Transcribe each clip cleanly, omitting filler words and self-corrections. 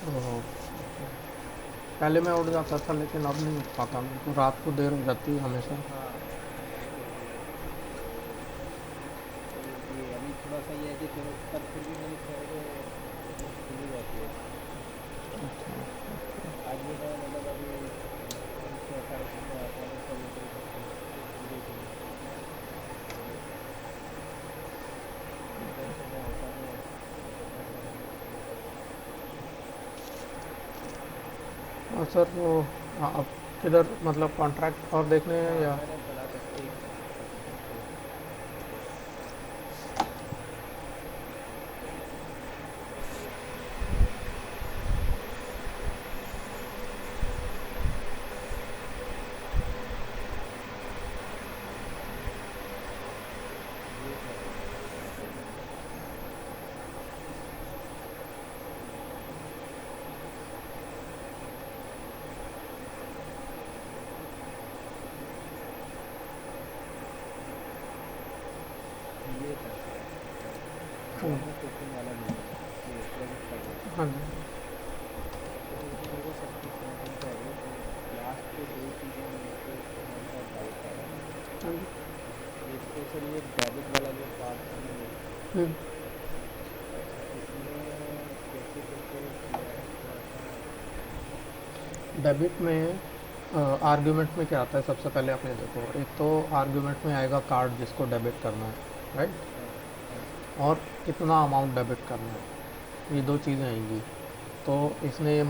ओहो, पहले मैं उठ जाता था लेकिन अब नहीं उठ पाता, मेरे को रात को देर हो जाती है हमेशा। हाँ, वो तो है ही है। तो ये अभी थोड़ा सा ये है कि चलो, पर फिर भी मेरी 6 बजे नींद खुल ही जाती है। आज भी मैं मतलब अभी करीब 6 साढ़े 6 में आया था, तो 6 बजे तक सो गई थी नींद। इधर से मैं होता हूँ 10 11 बजे कॉलेज जाता हूँ। और सर वो आप किधर मतलब कॉन्ट्रैक्ट और देखने हैं हाँ, या? मैंने पढ़ा था एक कॉन्ट्रैक्ट पे। ये था। ये था शायद, जो हाँ आपने टोकन वाला लिया था, ये क्रेडिट कार्ड वाला। हाँ जी। तो उसमें मेरे को सब कुछ समझ में तो आ गया, तो लास्ट के दो चीज़ें मेरे को थोड़ा सा डाउट आ रहा है। हाँ जी। एक तो सर ये डेबिट वाला जो पार्ट था ना, ये हम्म, अच्छा इसमें कैसे करके किया है थोड़ा सा। डेबिट में आर्ग्यूमेंट में क्या आता है सबसे पहले आप ये देखो, एक तो आर्ग्यूमेंट में आएगा कार्ड जिसको डेबिट करना है, राइट? हाँ, हाँ, और कितना अमाउंट डेबिट करना है, ये दो चीज़ें आएंगी। तो इसने ये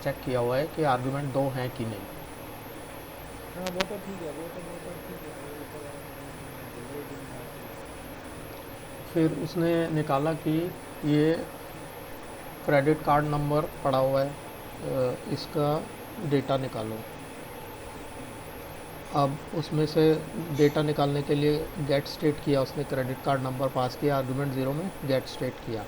चेक किया हुआ है कि आर्ग्यूमेंट दो हैं कि नहीं। हाँ, वो तो ठीक है, वो तो ठीक है, वो तो हम डिले भी नहीं आती है। फिर उसने निकाला कि ये क्रेडिट कार्ड नंबर पड़ा हुआ है, इसका डेटा निकालो। हम्म, अब उसमें से डेटा निकालने के लिए गेट स्टेट किया उसने, क्रेडिट कार्ड नंबर पास किया आर्गुमेंट ज़ीरो में, गेट स्टेट किया।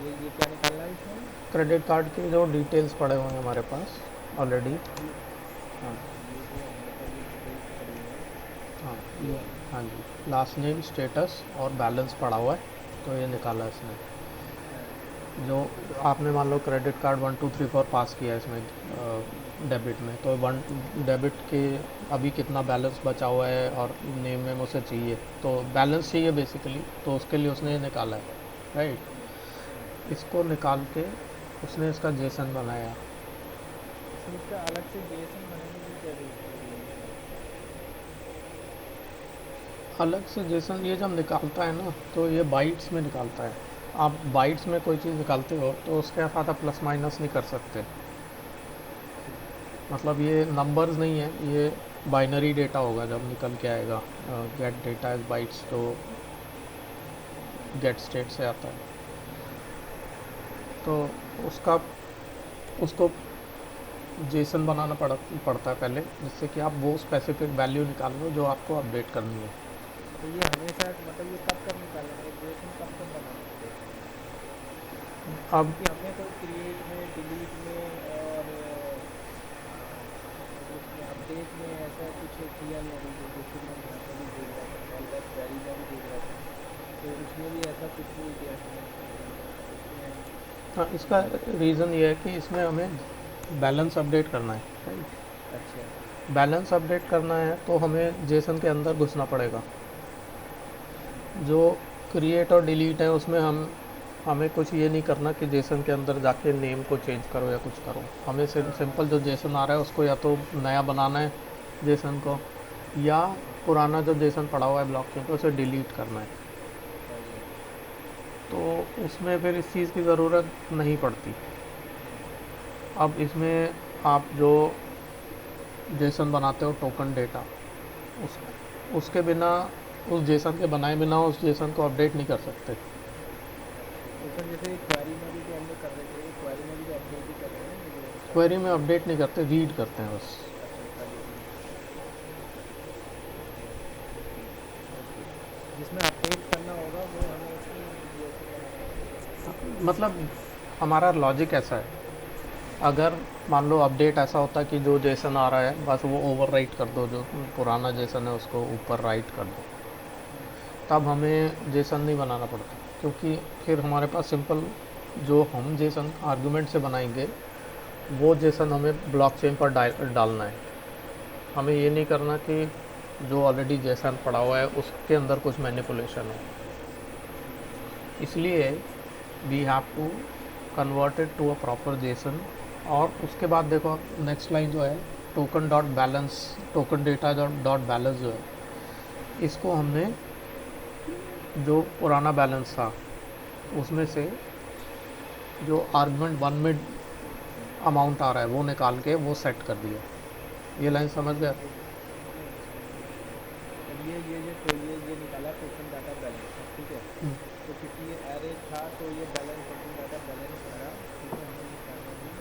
ये क्या निकालना है इसमें? क्रेडिट कार्ड के जो डिटेल्स पड़े हुए हैं हमारे पास ऑलरेडी। ये हाँ अच्छा, ये जो हमारे पास ये डिटेल्स पड़ी हुई हैं, हाँ ये ये, वाली। हाँ जी, लास्ट नेम स्टेटस और बैलेंस पड़ा हुआ है, तो ये निकाला इसने। हाँ। जो आपने मान लो क्रेडिट कार्ड 1 2 3 4 पास किया है इसमें हम्म, डेबिट में, तो वन डेबिट के अभी कितना बैलेंस बचा हुआ है और नेम में उसे चाहिए, तो बैलेंस चाहिए बेसिकली, तो उसके लिए उसने ये निकाला है, राइट? हम्म, हम्म। इसको निकाल के उसने इसका जेसन बनाया। इसमें इसका अलग से जेएसएन बनाने की क्या रीज़न है? अलग से जेसन ये जब निकालता है ना, तो ये बाइट्स में निकालता है। आप बाइट्स में कोई चीज़ निकालते हो तो उसके साथ आप प्लस माइनस नहीं कर सकते। ठीक है। मतलब ये नंबर्स नहीं है, ये बाइनरी डेटा होगा जब निकल के आएगा। गेट डेटा एज बाइट्स, तो गेट स्टेट से आता है। तो उसका उसको जेसन बनाना पड़ता है पहले, जिससे कि आप वो स्पेसिफिक वैल्यू निकाल लो जो आपको अपडेट करनी है। तो ये हमेशा मतलब ये कब कब निकालना है, मतलब जेएसएन कब कब बनाना पड़ेगा? अब क्योंकि हमने तो क्रिएट में, डिलीट में और मतलब उसमें अपडेट में ऐसा कुछ किया नहीं अभी, जो बेसिक मैं यहाँ पे भी देख रहा था, कॉल बैक क्वेरी में भी देख रहा था, तो उसमें भी ऐसा कुछ नहीं किया हमने। तो उसमें हाँ, इसका रीज़न ये है कि इसमें हमें बैलेंस अपडेट करना है, राइट? अच्छा। बैलेंस अपडेट करना है तो हमें जेसन के अंदर घुसना पड़ेगा। जो क्रिएट और डिलीट है उसमें हमें कुछ ये नहीं करना कि जेसन के अंदर जाके नेम को चेंज करो या कुछ करो। हमें हाँ, हाँ, सिंपल जो जेसन आ रहा है उसको या तो नया बनाना है जेसन को, या हाँ, पुराना जो जेसन पड़ा हुआ है ब्लॉकचेन पे उसे डिलीट करना है। सही है। तो उसमें फिर इस चीज़ की ज़रूरत नहीं पड़ती। हम्म, अब इसमें आप जो जेसन बनाते हो टोकन डेटा, उस उसके बिना, उस जेसन के बनाए बिना उस जेसन को अपडेट नहीं कर सकते। अच्छा, टोकन जैसे क्वेरी में भी जो हम लोग कर रहे थे, क्वेरी में भी तो अपडेट ही कर रहे हैं ना, ये जो क्वेरी इंस्ट्रक्शन में है। अपडेट नहीं करते, रीड करते हैं बस। अच्छा, खाली रीड करते हैं। ठीक है, ओके। जिसमें अपडेट करना होगा वो हमें उसमें जेएसएन बनाना पड़ेगा। मतलब हमारा लॉजिक ऐसा है, हम्म, अगर मान लो अपडेट ऐसा होता है कि जो जेसन आ रहा है बस वो ओवर राइट कर दो, जो पुराना जेसन है उसको ऊपर राइट कर दो, हम्म, तब हमें जेसन नहीं बनाना पड़ता, क्योंकि फिर हमारे पास सिंपल जो हम जेसन आर्गुमेंट से बनाएंगे वो जेसन हमें ब्लॉकचेन पर डालना है। हमें ये नहीं करना कि जो ऑलरेडी जेसन पड़ा हुआ है उसके अंदर कुछ मैनिपुलेशन हो। इसलिए we have to convert it to a proper JSON. और उसके बाद देखो आप नेक्स्ट लाइन जो है token dot balance, token data dot balance जो है, इसको हमने जो पुराना बैलेंस था उसमें से जो आर्गुमेंट वन में अमाउंट आ रहा है वो निकाल के वो सेट कर दिया। ये लाइन समझ गया? नहीं समझ गया। अब ये तो ये निकाला टोकन डाटा बैलेंस का, ठीक है। तो क्योंकि ये एरे था तो ये बैलेंस टोकन डाटा बैलेंस भरा, ठीक है। हमें निकालना है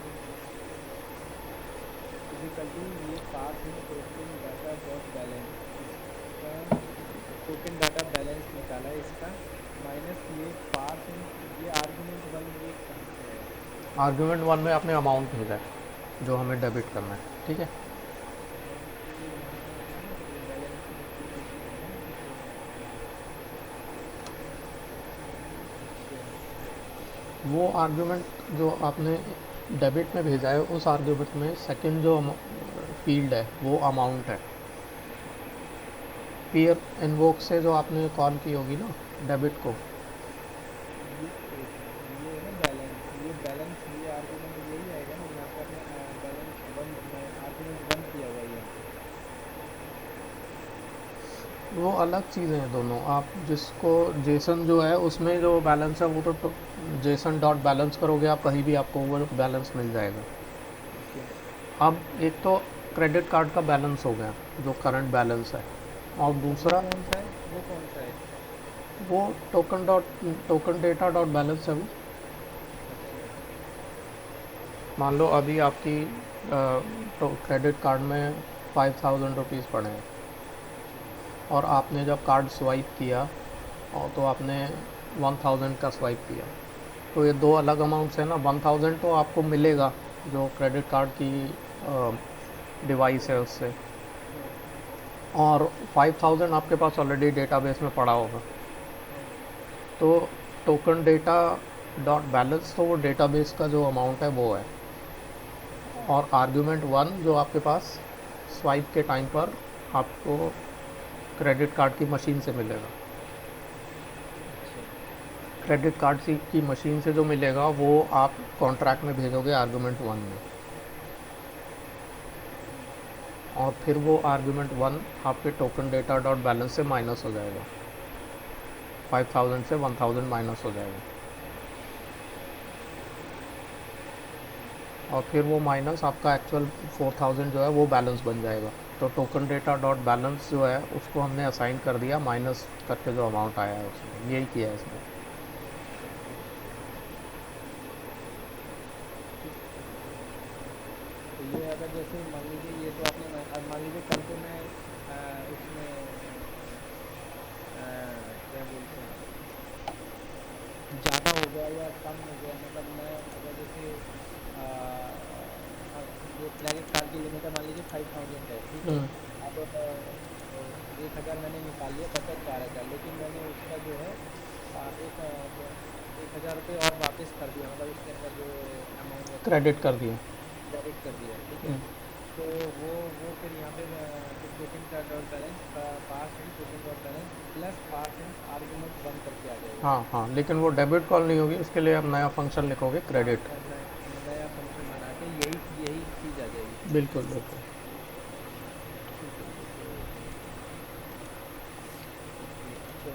इजिकल टू ये पास इन टोकन डाटा डॉट बैलेंस, इसका टोकन डाटा बैलेंस निकाला है इसका, माइनस ये पास इन, ये आर्गुमेंट वन ये कहाँ से है? आर्गुमेंट वन में आपने अमाउंट भेजा है जो हमें डेबिट करना है, ठीक है। अमाउंट तो ये यहाँ है ना, ये बैलेंस में एक्टिविटी है ना, ये अच्छा वो आर्गुमेंट जो आपने डेबिट में भेजा है उस आर्गुमेंट में सेकंड जो फील्ड है वो अमाउंट है। पीयर इनवोक से जो आपने कॉल की होगी ना डेबिट को, ये एक मिनट, ये है ना बैलेंस, ये बैलेंस ये आर्गुमेंट यही आएगा ना जहाँ पे आपने बैलेंस वन आर्गुमेंट वन किया हुआ है यहाँ पे। वो अलग चीज़ें हैं दोनों। आप जिसको जेसन जो है उसमें जो बैलेंस है वो तो जेसन डॉट बैलेंस करोगे आप कहीं भी आपको वो बैलेंस मिल जाएगा। ओके, अब एक तो क्रेडिट कार्ड का बैलेंस हो गया जो करंट बैलेंस है, और वो दूसरा कौन सा है, वो कौन सा है? वो टोकन डेटा डॉट बैलेंस है वो। अच्छा मान लो अभी आपकी तो क्रेडिट कार्ड में 5,000 रुपीज़ पड़े हैं अच्छा और आपने जब कार्ड स्वाइप किया और तो आपने 1,000 का स्वाइप किया, तो ये दो अलग अमाउंट्स हैं ना। 1,000 तो आपको मिलेगा जो क्रेडिट कार्ड की डिवाइस है उससे, हाँ और 5,000 आपके पास ऑलरेडी डेटाबेस में पड़ा होगा। हाँ तो टोकन डेटा डॉट बैलेंस तो वो डेटाबेस का जो अमाउंट है वो है, और आर्ग्यूमेंट वन जो आपके पास स्वाइप के टाइम पर आपको क्रेडिट कार्ड की मशीन से मिलेगा। अच्छा क्रेडिट कार्ड की मशीन से जो मिलेगा वो आप कॉन्ट्रैक्ट में भेजोगे आर्गूमेंट वन में, हम्म, और फिर वो आर्गूमेंट वन आपके टोकन डेटा डॉट बैलेंस से माइनस हो जाएगा। 5,000 से 1,000 माइनस हो जाएगा, और फिर वो माइनस आपका एक्चुअल 4,000 जो है वो बैलेंस बन जाएगा। तो टोकन डेटा डॉट बैलेंस जो है उसको हमने असाइन कर दिया माइनस करके जो अमाउंट आया है उसमें, यही किया है इसमें। ओके। तो ये अगर जैसे मान लीजिए ये तो आपने अब मान लीजिए कल को मैं उसमें क्या बोलते हैं ज़्यादा हो गया या कम हो गया, मतलब मैं अगर जैसे आ, जो क्रेडिट कार्ड की लिमिट है मान लीजिए 5,000 है, ठीक है। हम्म, अब 1,000 मैंने निकाल लिया, बचा 4,000, लेकिन मैंने उसका जो है आ, एक आ, 1,000 रुपये और वापस कर दिया, मतलब उसके अंदर जो अमाउंट बचा था क्रेडिट उसको कर दिया। क्रेडिट कर दिया, ठीक है। हम्म, तो वो फिर यहाँ पे जो टोकन का डॉट बैलेंस पास इन token dot balance plus past इन आर्गुमेंट वन करके आ जाएगा। हाँ हाँ, लेकिन वो डेबिट कॉल नहीं होगी, उसके लिए आप नया फंक्शन लिखोगे हाँ क्रेडिट। नया फंक्शन बना के यही यही चीज़ आ जाएगी। बिल्कुल बिल्कुल। ठीक है, ये तो समझ गया। ओके,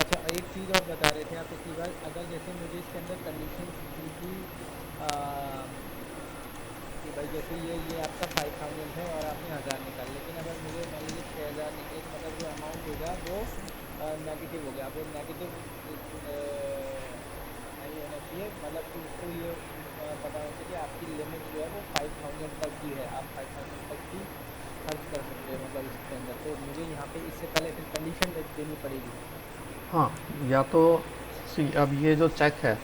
अच्छा एक चीज़ और बता रहे थे आप पिछली बार, अगर जैसे मुझे इसके अंदर कंडीशंस थी कि भाई जैसे ये आपका 5,000 है और आपने 1,000 निकाल, लेकिन अगर मुझे मान लीजिए 6,000 निकले तो मतलब जो अमाउंट होगा वो नेगेटिव हो गया। अब वो नेगेटिव नहीं होना चाहिए, मतलब कि उसको ये पता होना चाहिए कि आपकी लिमिट जो है वो 5,000 तक की है, आप 5,000 तक की खर्च कर सकते हो मतलब इसके अंदर। तो मुझे यहाँ पे इससे पहले फिर कंडीशन देनी पड़ेगी। हाँ, या तो सी अब ये जो चेक है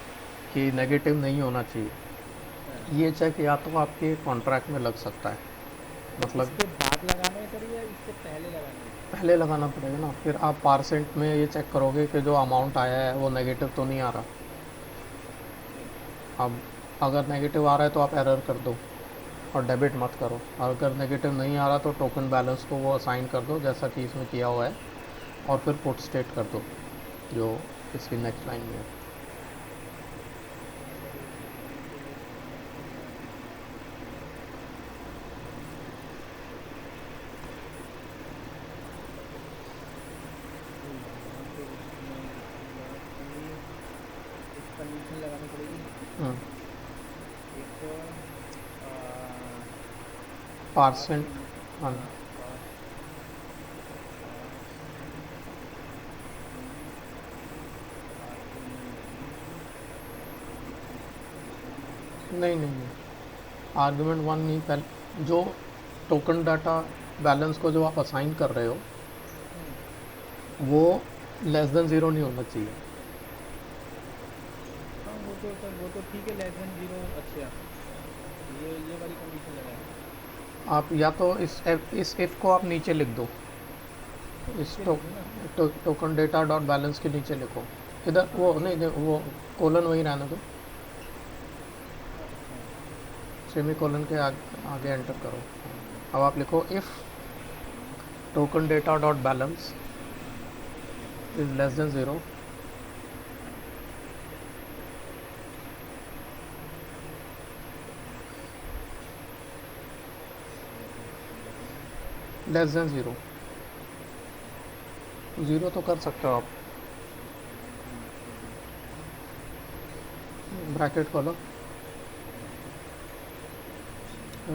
कि नेगेटिव नहीं होना चाहिए, हाँ, ये चेक या तो आपके कॉन्ट्रैक्ट में लग सकता है, तो मतलब इसके बाद लगाना है सर या इससे पहले लगाना है? पहले लगाना पड़ेगा ना। फिर आप परसेंट में ये चेक करोगे कि जो अमाउंट आया है वो नेगेटिव तो नहीं आ रहा। अब अगर नेगेटिव आ रहा है तो आप एरर कर दो और डेबिट मत करो। अगर नेगेटिव नहीं आ रहा तो टोकन बैलेंस को वो असाइन कर दो जैसा कि इसमें किया हुआ है, और फिर पुट स्टेट कर दो जो इसकी नेक्स्ट लाइन में है। सर एक मिनट मुझे ये समझ नहीं आ रहा है। तो यहाँ पे मैं लिखूँगा कि एक कंडीशन लगानी पड़ेगी, हम्म, एक पास पार्सेंट। कंडीशन, हाँ, हाँ पास इन आर्गुमेंट नहीं नहीं नहीं, आर्गुमेंट वन नहीं, पहले जो टोकन डाटा बैलेंस को जो आप असाइन कर रहे हो हम्म, वो लेस देन ज़ीरो नहीं होना चाहिए। हाँ वो तो सर वो तो ठीक है, लेस देन जीरो। अच्छा, ये वाली कंडीशन लगाए, आप या तो इस इफ़ को आप नीचे लिख दो, इस नीचे लिख दूँ ना? टोकन डेटा डॉट बैलेंस के नीचे लिखो। इधर हाँ वो ये, नहीं वो कोलन वही रहने दो, अच्छा सेमी कोलन के आगे एंटर करो। अब आप लिखो if token data dot balance is less than zero, less than zero. Zero तो कर सकते हो आप, ब्रैकेट खोलो,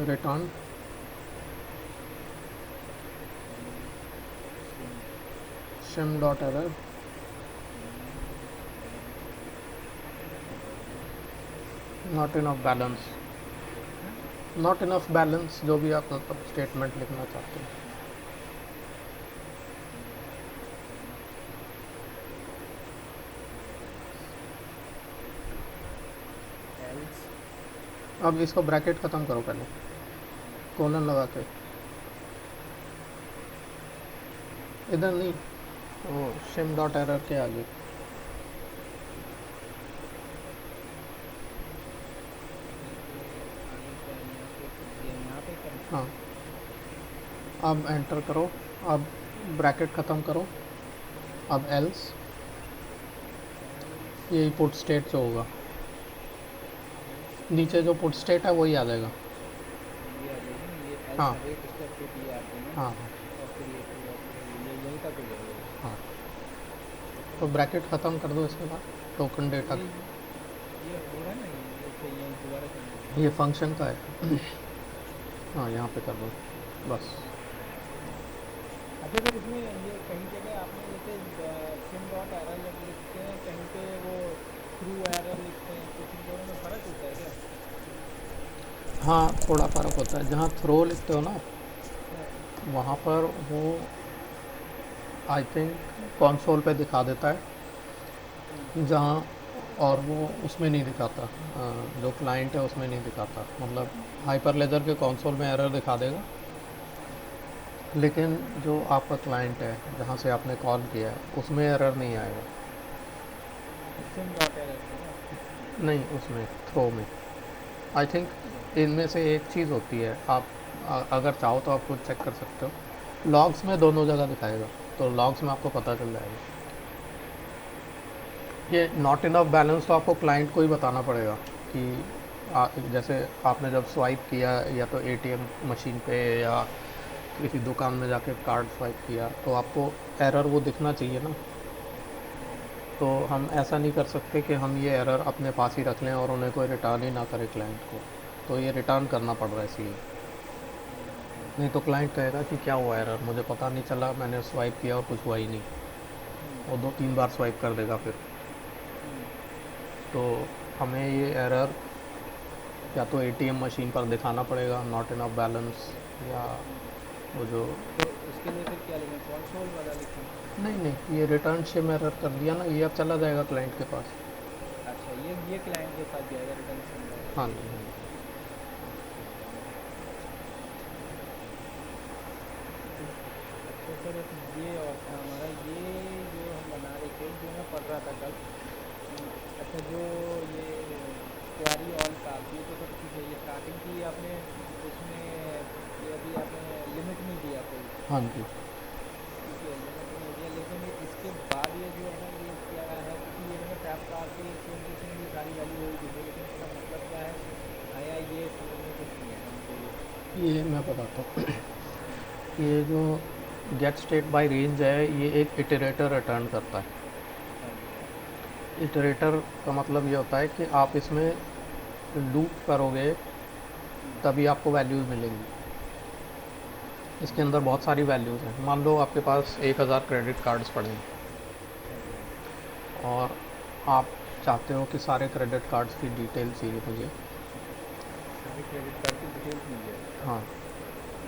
return SIM dot error not enough balance, not enough balance जो भी आप स्टेटमेंट लिखना चाहते हो। एल्स, अब इसको ब्रैकेट ख़त्म करो पहले, कोलन लगा के, इधर नहीं, वो सिम डॉट एरर के आगे। के आगे क्या है? यहाँ पे कुछ दिया, यहाँ पे करें? हाँ, अब एंटर करो, अब ब्रैकेट ख़त्म करो, अब एल्स, एल्स, यही पुट स्टेट जो होगा एल्स नीचे जो पुट स्टेट है वही आ जाएगा। ये आ जाएगी ना, ये एल्स हाँ अवेट स्टेप पुट ये आते हैं, हाँ और फिर ये ट्रू और फिर ये यहीं तक हो जाएगा ये। हाँ, तो ओके, ब्रैकेट ख़त्म कर दो इसके बाद टोकन डेटा। ये हो रहा है ना, ये अच्छा, ये दोबारा करना है। ये फंक्शन का है। हाँ, यहाँ पे कर दो बस। अच्छा सर, इसमें ये कहीं जगह आपने जैसे सिम डॉट एरर जब लिखते हैं, कहीं पे वो थ्रू एरर लिखते हैं, कुछ इन दोनों में फ़र्क होता है क्या? हाँ, थोड़ा फ़र्क होता है, जहाँ थ्रो लिखते हो ना हाँ, वहाँ पर वो आई थिंक कंसोल पे दिखा देता हम्म, है, जहाँ और वो उसमें नहीं दिखाता, जो क्लाइंट है उसमें नहीं दिखाता, मतलब हाइपर लेजर के कंसोल में एरर दिखा देगा, लेकिन जो आपका क्लाइंट है जहाँ से आपने कॉल किया है उसमें एरर नहीं आएगा। सिम डॉट एरर में ना? नहीं, उसमें थ्रो में आई अच्छा, थिंक इनमें से एक चीज़ होती है, आप अगर चाहो तो आप खुद चेक कर सकते हो, लॉग्स में दोनों जगह दिखाएगा, तो लॉग्स में आपको पता चल जाएगा। ये नॉट इनफ बैलेंस तो आपको क्लाइंट को ही बताना पड़ेगा कि जैसे आपने जब स्वाइप किया या तो एटीएम मशीन पे या किसी दुकान में जाके कार्ड स्वाइप किया तो आपको एरर वो दिखना चाहिए ना। तो हम ऐसा नहीं कर सकते कि हम ये एरर अपने पास ही रख लें और उन्हें कोई रिटर्न ही ना करे क्लाइंट को, तो ये रिटर्न करना पड़ रहा है इसलिए। नहीं तो क्लाइंट कहेगा कि क्या हुआ एरर, मुझे पता नहीं चला, मैंने स्वाइप किया और कुछ हुआ ही नहीं, हम्म, वो 2-3 बार स्वाइप कर देगा फिर। हम्म, तो हमें ये एरर या तो एटीएम मशीन पर दिखाना पड़ेगा नॉट इनफ बैलेंस, या वो जो तो इसके लिए फिर क्या लिखें, कंसोल वाला लिखें? नहीं नहीं, ये रिटर्न शिम एरर कर दिया ना, ये अब चला जाएगा क्लाइंट के पास। अच्छा, ये क्लाइंट के पास जाएगा रिटर्न सिम डॉट हाँ एरर। जी, हाँ जी। अच्छा सर, एक ये और था हमारा, ये जो हम बना रहे थे, जो मैं पढ़ रहा था कल। अच्छा, जो ये क्वेरी ये तो सब ठीक है। ये स्टार्टिंग की आपने उसमें ये अभी आपने लिमिट नहीं दिया कोई, हाँ जी। ठीक है, लिमिट नहीं दिया, लेकिन ये इसके बाद ये जो है ना ये क्या है, क्योंकि ये मैंने टैप करके सेम टू सेम ये सारी वैल्यू वही दिख रही है, लेकिन इसका मतलब क्या है आया, ये समझ में कुछ नहीं आया मुझे ये। ये मैं बताता हूँ। ये जो गेट स्टेट बाय रेंज है, ये एक इटरेटर रिटर्न करता है। हाँ जी, हाँ जी। इटरेटर का मतलब ये होता है कि आप इसमें लूप करोगे तभी आपको वैल्यूज़ मिलेंगी। इसके अंदर बहुत सारी वैल्यूज़ हैं। मान लो आपके पास 1000 क्रेडिट कार्ड्स पड़े हैं हाँ जी, हाँ जी। और आप चाहते हो कि सारे क्रेडिट कार्ड्स की डिटेल चाहिए मुझे। सारे क्रेडिट कार्ड की डिटेल्स मिल जाए। हाँ,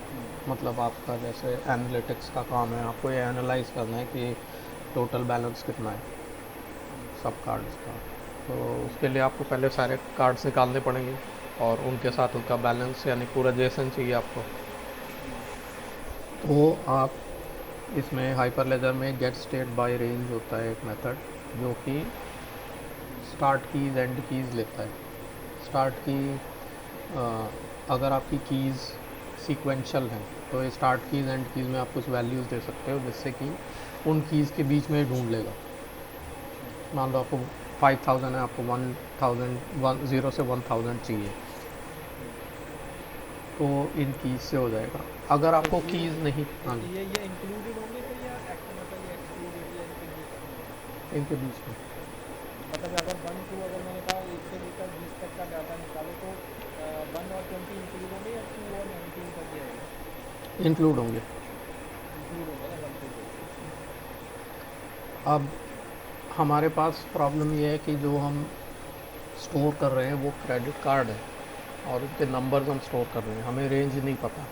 हम्म। मतलब आपका जैसे एनालिटिक्स का काम है, आपको ये एनालाइज करना है कि टोटल बैलेंस कितना है हम्म। सब कार्ड्स का। तो हम्म। उसके लिए आपको पहले सारे कार्ड्स निकालने पड़ेंगे और उनके हम्म। साथ उनका बैलेंस यानी पूरा जेसन चाहिए आपको। हम्म। तो आप इसमें हाइपर लेजर में गेट स्टेट बाय रेंज होता है एक मेथड, जो कि हम्म। स्टार्ट कीज़ एंड कीज़ लेता है। स्टार्ट की अगर आपकी कीज़ सीक्वेंशियल हैं तो ये स्टार्ट कीज़ एंड कीज़ में आप कुछ वैल्यूज़ दे सकते हो जिससे कि उन कीज़ के बीच में ढूंढ लेगा। अच्छा। मान लो आपको 5000 है, आपको 1000 0 से 1000 चाहिए, हम्म। तो इन कीज़ से हो जाएगा। अगर तो आपको कीज़ नहीं, हाँ जी, ये इंक्लूडेड होंगे फिर, या मतलब ये एक्सक्लूडेड, या इनके बीच में है? इनके बीच में मतलब अगर 1 2 अगर मैंने कहा 1 से लेकर 20 तक का डाटा निकालो, तो 1 और 20 इंक्लूड होंगे, या 2 और 19 तक ही आएगा? इंक्लूड होंगे। इंक्लूड होंगे ना 1 से 20? अब हमारे पास प्रॉब्लम ये है कि जो हम स्टोर कर रहे हैं वो क्रेडिट कार्ड है और उनके नंबर्स हम स्टोर कर रहे हैं, हमें रेंज नहीं पता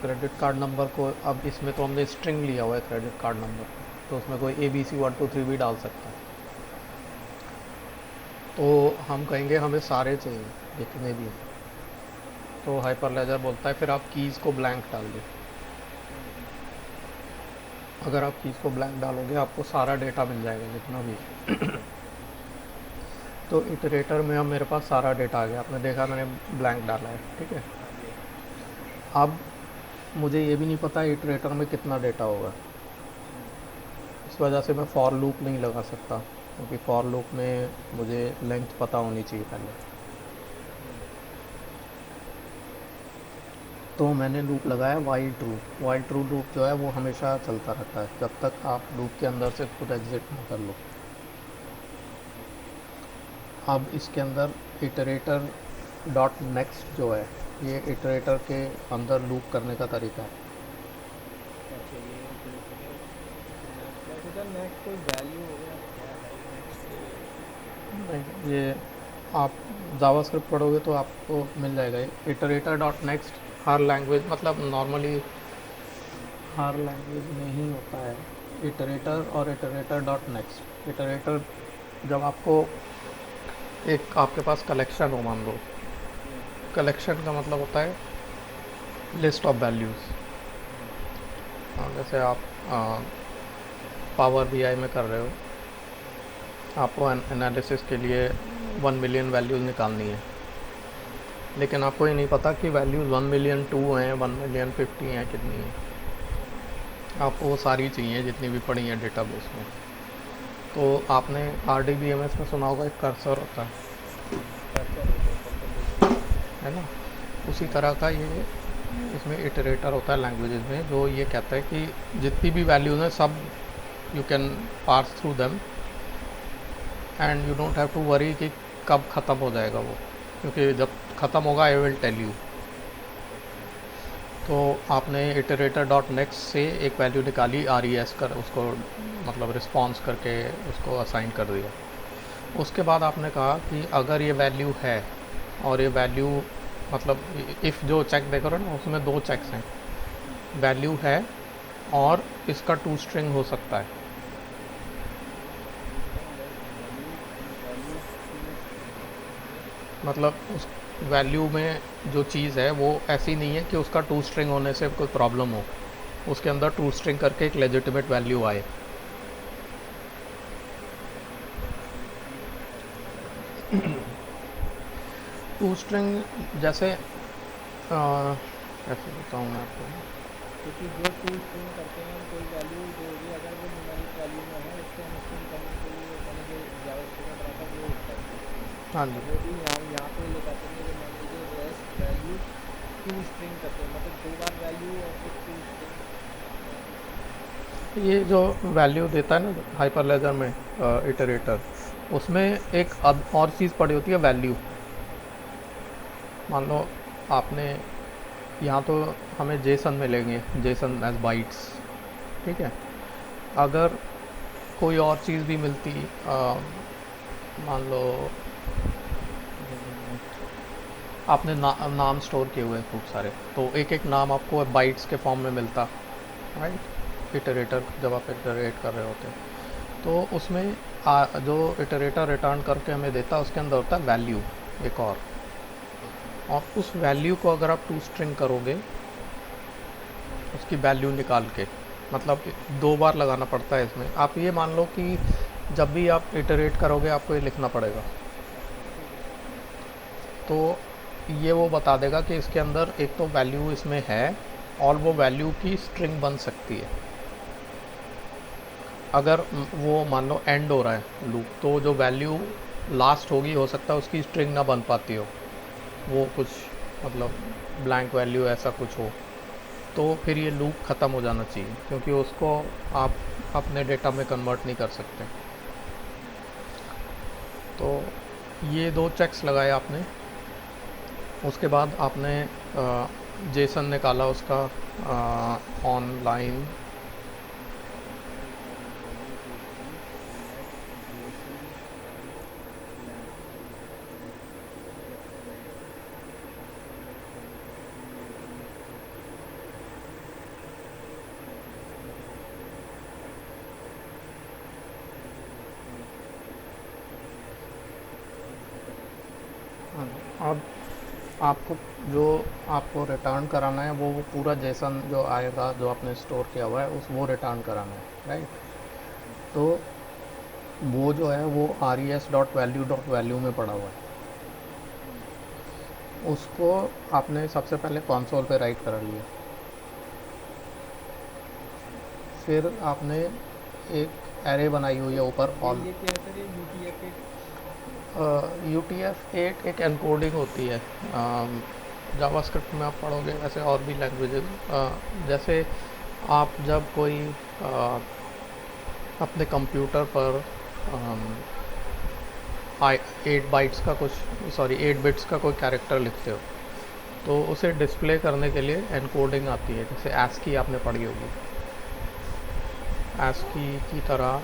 क्रेडिट कार्ड नंबर को। अब इसमें तो हमने स्ट्रिंग लिया हुआ है क्रेडिट कार्ड नंबर, तो उसमें कोई ABC 1 2 3 भी डाल सकता है। तो हम कहेंगे हमें सारे चाहिए जितने भी हैं। तो हाइपर लेजर बोलता है फिर आप कीज़ को ब्लैंक डाल दो। अगर आप कीज़ को ब्लैंक डालोगे आपको सारा डेटा मिल जाएगा जितना भी है। तो इटरेटर में अब मेरे पास सारा डेटा आ गया, आपने देखा मैंने ब्लैंक डाला है, ठीक है। हाँ जी, हाँ जी। अब मुझे ये भी नहीं पता इटरेटर में कितना डेटा होगा, हम्म। इस वजह से मैं फॉर लूप नहीं लगा सकता, क्योंकि फॉर लूप में मुझे लेंथ पता होनी चाहिए पहले। हम्म। तो मैंने लूप लगाया while true. While true loop जो है वो हमेशा चलता रहता है जब तक आप लूप के अंदर से खुद एग्जिट ना कर लो। अब इसके अंदर इटरेटर डॉट नेक्स्ट जो है, ये इटरेटर के अंदर लूप करने का तरीका है। अच्छा, ये इटरेटर नेक्स्ट, मैं सोचा नेक्स्ट कोई वैल्यू हो गया, क्या है ये नेक्स्ट? नहीं, ये आप जावास्क्रिप्ट पढ़ोगे तो आपको मिल जाएगा। इटरेटर डॉट नेक्स्ट हर लैंग्वेज, मतलब नॉर्मली हर लैंग्वेज में ही होता है इटरेटर और इटरेटर डॉट नेक्स्ट। इटरेटर जब आपको एक आपके पास कलेक्शन हो, मान लो, कलेक्शन का मतलब होता है लिस्ट ऑफ वैल्यूज़। जैसे आप पावर BI में कर रहे हो, आपको एनालिसिस के लिए 1 मिलियन वैल्यूज़ निकालनी है, लेकिन आपको ये नहीं पता कि वैल्यूज़ 1 मिलियन 2 हैं, 1 मिलियन 50 हैं, कितनी हैं। आपको वो सारी चाहिए जितनी भी पड़ी हैं डेटाबेस में। तो आपने RDBMS में सुना होगा एक कर्सर होता कर्सर होता है, कर्सर बेस्ड डेटा। है ना। उसी तरह का ये इसमें इटरेटर होता है लैंग्वेजेस में, जो ये कहता है कि जितनी भी वैल्यूज़ हैं सब you can pass through them and you don't have to worry कि कब ख़त्म हो जाएगा वो, क्योंकि जब ख़त्म होगा आई विल टेल यू। अच्छा। तो आपने इटरेटर डॉट नेक्स्ट से एक वैल्यू निकाली, RES कर उसको मतलब रिस्पॉन्स करके उसको असाइन कर दिया। उसके बाद आपने कहा कि अगर ये वैल्यू है और ये वैल्यू मतलब इफ़ जो चेक देख रहे हो ना उसमें 2 चेक्स हैं, वैल्यू है और इसका टू स्ट्रिंग हो सकता है। Value, value to string. मतलब उस वैल्यू में जो चीज़ है वो ऐसी नहीं है कि उसका टू स्ट्रिंग होने से कोई प्रॉब्लम हो, उसके अंदर टू स्ट्रिंग करके एक लेजिटिमेट वैल्यू आए। टू स्ट्रिंग जैसे कैसे बताऊँ मैं आपको। क्योंकि जो टू स्ट्रिंग करते हैं हम कोई वैल्यू जो होगी अगर वो न्यूमेरिक वैल्यू में है उसको हम स्ट्रिंग करने के लिए मैंने जो जावास्क्रिप्ट में पढ़ा था वो होता है टू स्ट्रिंग। हाँ और जी, वो भी यहाँ पे लेके आते हैं जैसे मान लीजिए रेस्ट वैल्यू टू स्ट्रिंग करते हैं मतलब दो बार वैल्यू और फिर टू स्ट्रिंग। ये जो वैल्यू देता है ना हाइपरलेजर में इटरेटर, उसमें एक अब और चीज़ पड़ी होती है वैल्यू। मान लो आपने यहाँ तो हमें जेसन मिलेंगे, जेसन एज बाइट्स, ठीक है। अगर कोई और चीज़ भी मिलती, मान लो आपने नाम स्टोर किए हुए हैं खूब सारे, तो एक एक नाम आपको बाइट्स के फॉर्म में मिलता, राइट। इटरेटर जब आप इटरेट कर रहे होते तो उसमें जो इटरेटर रिटर्न करके हमें देता उसके अंदर होता है वैल्यू एक और उस वैल्यू को अगर आप टू स्ट्रिंग करोगे उसकी वैल्यू निकाल के, मतलब दो बार लगाना पड़ता है इसमें। आप ये मान लो कि जब भी आप इटरेट करोगे आपको ये लिखना पड़ेगा, अच्छा ठीक है। तो ये वो बता देगा कि इसके अंदर एक तो वैल्यू इसमें है और वो वैल्यू की स्ट्रिंग बन सकती है। अगर वो मान लो एंड हो रहा है लूप, तो जो वैल्यू लास्ट होगी हो सकता है उसकी स्ट्रिंग ना बन पाती हो, वो कुछ मतलब ब्लैंक वैल्यू ऐसा कुछ हो, तो फिर ये लूप ख़त्म हो जाना चाहिए क्योंकि उसको आप अपने डेटा में कन्वर्ट नहीं कर सकते। तो ये दो चेक्स लगाए आपने, उसके बाद आपने जेसन निकाला उसका ऑनलाइन। फॉरेन वैल्यू देखी let JSON on length let value देखी अब आपको जो आपको रिटर्न कराना है वो पूरा जेसन जो आएगा जो आपने स्टोर किया हुआ है उस वो रिटर्न कराना है, राइट। तो वो जो है वो res.value.value में पड़ा हुआ है, उसको आपने सबसे पहले कंसोल पे राइट करा लिया। अच्छा फिर आपने एक एरे बनाई हुई है ऊपर ऑल। ये क्या है सर ये UTF-8? UTF-8 एक एनकोडिंग होती है जावास्क्रिप्ट में, आप पढ़ोगे वैसे और भी लैंग्वेजेस, जैसे आप जब कोई अ, अपने कंप्यूटर पर 8 बाइट्स का कुछ, सॉरी 8 बिट्स का कोई कैरेक्टर लिखते हो तो उसे डिस्प्ले करने के लिए एनकोडिंग आती है, जैसे ASCII आपने पढ़ी होगी। ASCII की तरह